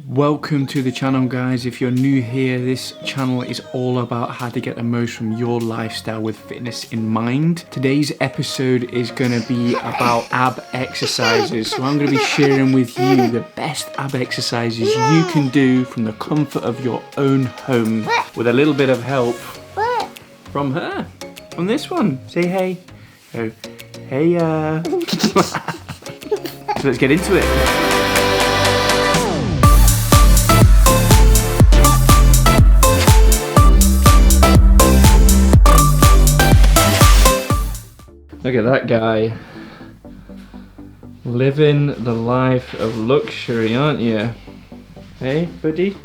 Welcome to the channel, guys. If you're new here, this channel is all about how to get the most from your lifestyle with fitness in mind. Today's episode is going to be about ab exercises. So I'm going to be sharing with you the best ab exercises you can do from the comfort of your own home with a little bit of help from her. On this one, say hey. Oh, hey. So let's get into it. Look at that guy. Living the life of luxury, aren't you? Hey, buddy?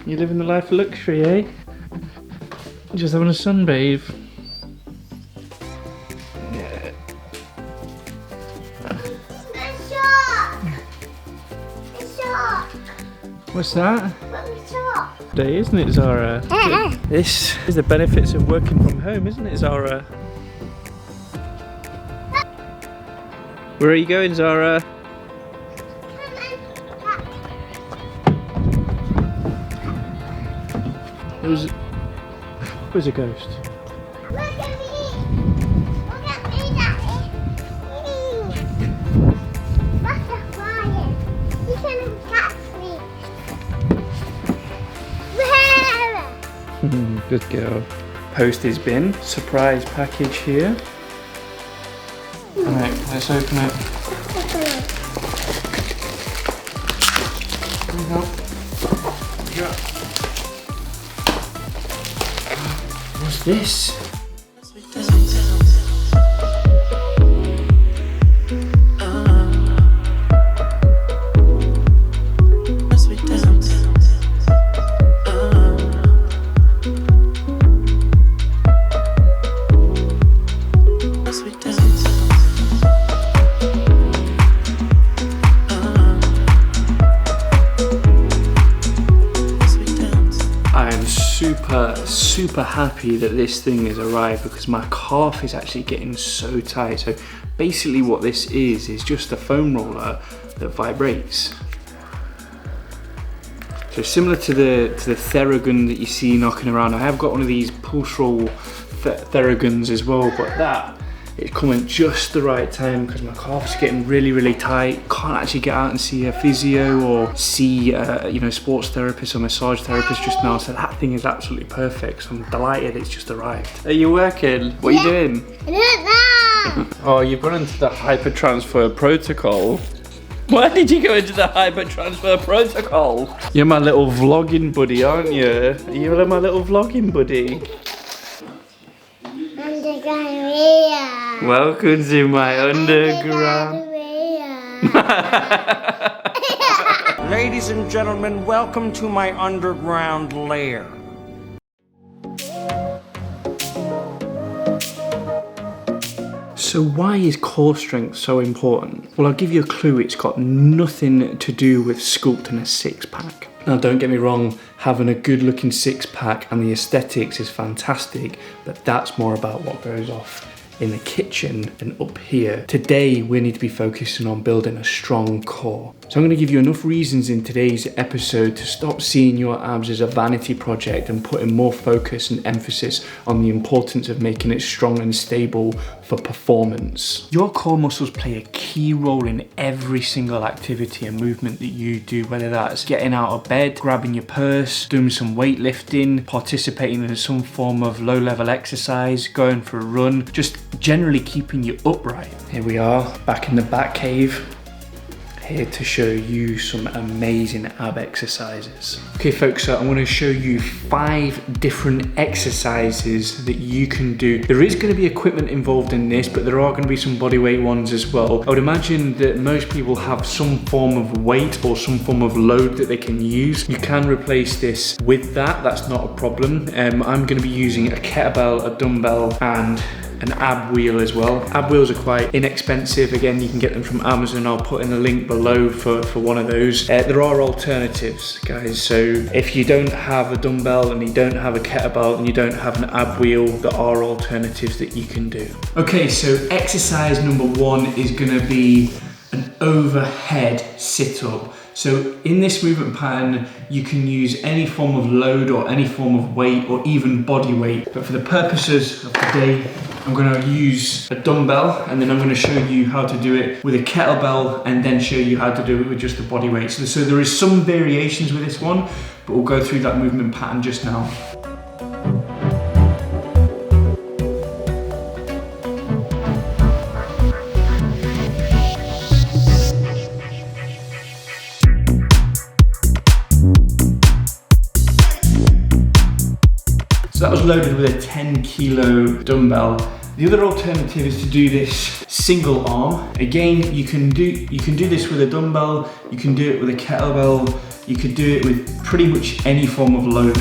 You living the life of luxury, eh? Just having a sunbathe. Yeah. It's shark! It's shark! What's that? It's shark! Day, isn't it, Zara? This is the benefits of working from home, isn't it, Zara? Where are you going, Zara? Where's a ghost? Look at me! Look at me, Daddy! Butterfly! You can catch me! Good girl. Postage bin, surprise package here. Alright, let's open it. There we go. Yeah. What's this? Super happy that this thing has arrived because my calf is actually getting so tight. So basically what this is just a foam roller that vibrates. So similar to the Theragun that you see knocking around. I have got one of these pulse roll Theraguns as well, but that it's coming just the right time because my calf's getting really tight. Can't actually get out and see a physio or see sports therapist or massage therapist just now, so that thing is absolutely perfect. So I'm delighted it's just arrived. Are you working? What are you doing? Oh, you've gone into the hypertransfer protocol. Why did you go into the hypertransfer protocol? You're my little vlogging buddy, aren't you? Are you my little vlogging buddy? Welcome to my underground. Ladies and gentlemen, welcome to my underground lair. So why is core strength so important? Well, I'll give you a clue. It's got nothing to do with sculpting a six-pack. Now, don't get me wrong, having a good looking six-pack and the aesthetics is fantastic, but that's more about what goes off in the kitchen and up here. Today, we need to be focusing on building a strong core. So I'm going to give you enough reasons in today's episode to stop seeing your abs as a vanity project and putting more focus and emphasis on the importance of making it strong and stable for performance. Your core muscles play a key role in every single activity and movement that you do, whether that's getting out of bed, grabbing your purse, doing some weightlifting, participating in some form of low-level exercise, going for a run, just generally keeping you upright. Here we are, back in the back cave. Here to show you some amazing ab exercises. Okay folks, so I'm going to show you 5 different exercises that you can do. There is going to be equipment involved in this, but there are going to be some bodyweight ones as well. I would imagine that most people have some form of weight or some form of load that they can use. You can replace this with that, that's not a problem. I'm going to be using a kettlebell, a dumbbell, and an ab wheel as well. Ab wheels are quite inexpensive. Again, you can get them from Amazon. I'll put in a link below for one of those. There are alternatives, guys. So if you don't have a dumbbell and you don't have a kettlebell and you don't have an ab wheel, there are alternatives that you can do. Okay, so exercise number 1 is gonna be an overhead sit-up. So in this movement pattern, you can use any form of load or any form of weight or even body weight. But for the purposes of today, I'm going to use a dumbbell, and then I'm going to show you how to do it with a kettlebell, and then show you how to do it with just the body weight. So there is some variations with this one, but we'll go through that movement pattern just now. So that was loaded with a 10 kilo dumbbell. The other alternative is to do this single arm. Again, you can do this with a dumbbell, you can do it with a kettlebell, you could do it with pretty much any form of load.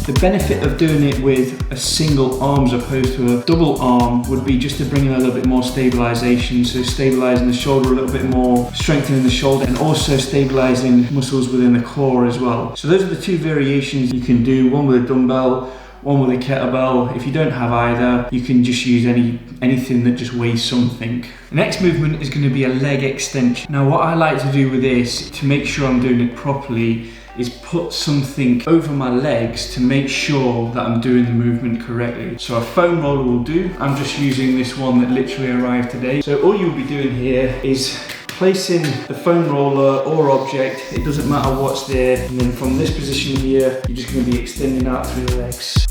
The benefit of doing it with a single arm as opposed to a double arm would be just to bring in a little bit more stabilization, so stabilizing the shoulder a little bit more, strengthening the shoulder, and also stabilizing muscles within the core as well. So those are the two variations you can do, one with a dumbbell, one with a kettlebell. If you don't have either, you can just use anything that just weighs something. The next movement is going to be a leg extension. Now what I like to do with this, to make sure I'm doing it properly, is put something over my legs to make sure that I'm doing the movement correctly. So a foam roller will do. I'm just using this one that literally arrived today. So all you'll be doing here is placing the foam roller or object, it doesn't matter what's there, and then from this position here, you're just going to be extending out through the legs.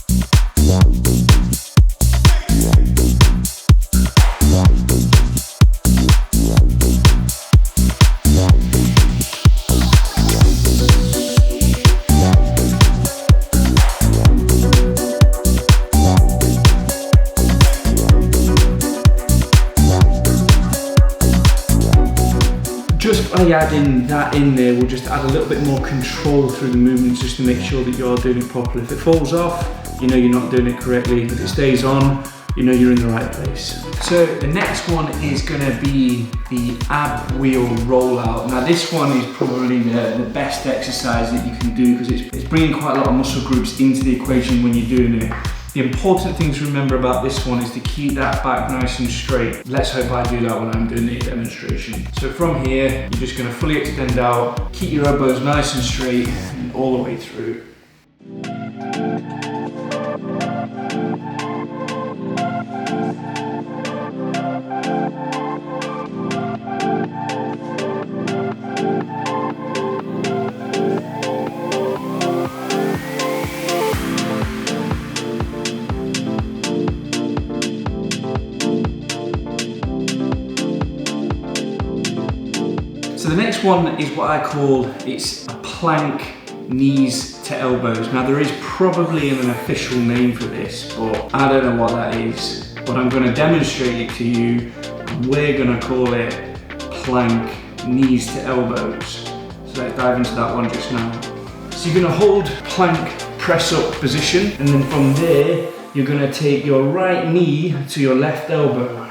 Just by adding that in there, we'll just add a little bit more control through the movements, just to make sure that you're doing it properly. If it falls off, you know you're not doing it correctly. If it stays on, you know you're in the right place. So the next one is going to be the ab wheel rollout. Now this one is probably the best exercise that you can do, because it's bringing quite a lot of muscle groups into the equation when you're doing it. The important thing to remember about this one is to keep that back nice and straight. Let's hope I do that when I'm doing the demonstration. So from here, you're just going to fully extend out, keep your elbows nice and straight, and all the way through. So the next one is what I call, it's a plank knees to elbows. Now there is probably an official name for this, but I don't know what that is. But I'm going to demonstrate it to you. We're going to call it plank knees to elbows. So let's dive into that one just now. So you're going to hold plank press up position, and then from there you're going to take your right knee to your left elbow.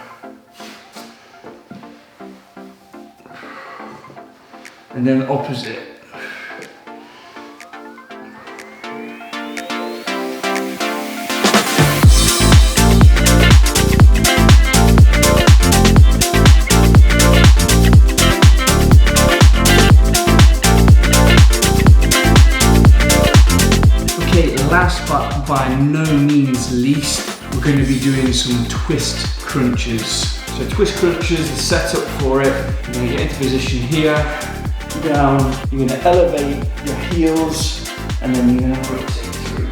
And then opposite. Okay, last but by no means least, we're going to be doing some twist crunches. So twist crunches, the setup for it, you're going to get into position here, down, you're going to elevate your heels, and then you're going to rotate through.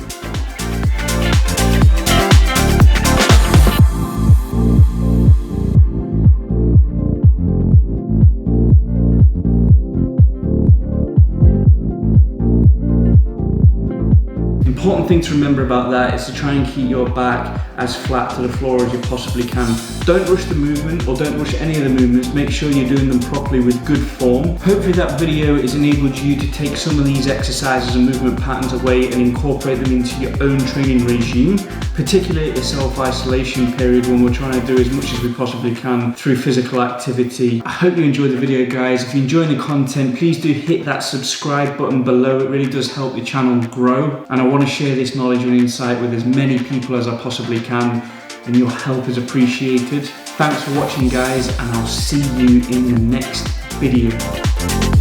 Important thing to remember about that is to try and keep your back as flat to the floor as you possibly can. Don't rush the movement, or don't rush any of the movements. Make sure you're doing them properly with good form. Hopefully that video has enabled you to take some of these exercises and movement patterns away and incorporate them into your own training regime, particularly a self-isolation period when we're trying to do as much as we possibly can through physical activity. I hope you enjoyed the video, guys. If you're enjoying the content, please do hit that subscribe button below. It really does help the channel grow, and I want to share this knowledge and insight with as many people as I possibly can, and your help is appreciated. Thanks for watching, guys, and I'll see you in the next video.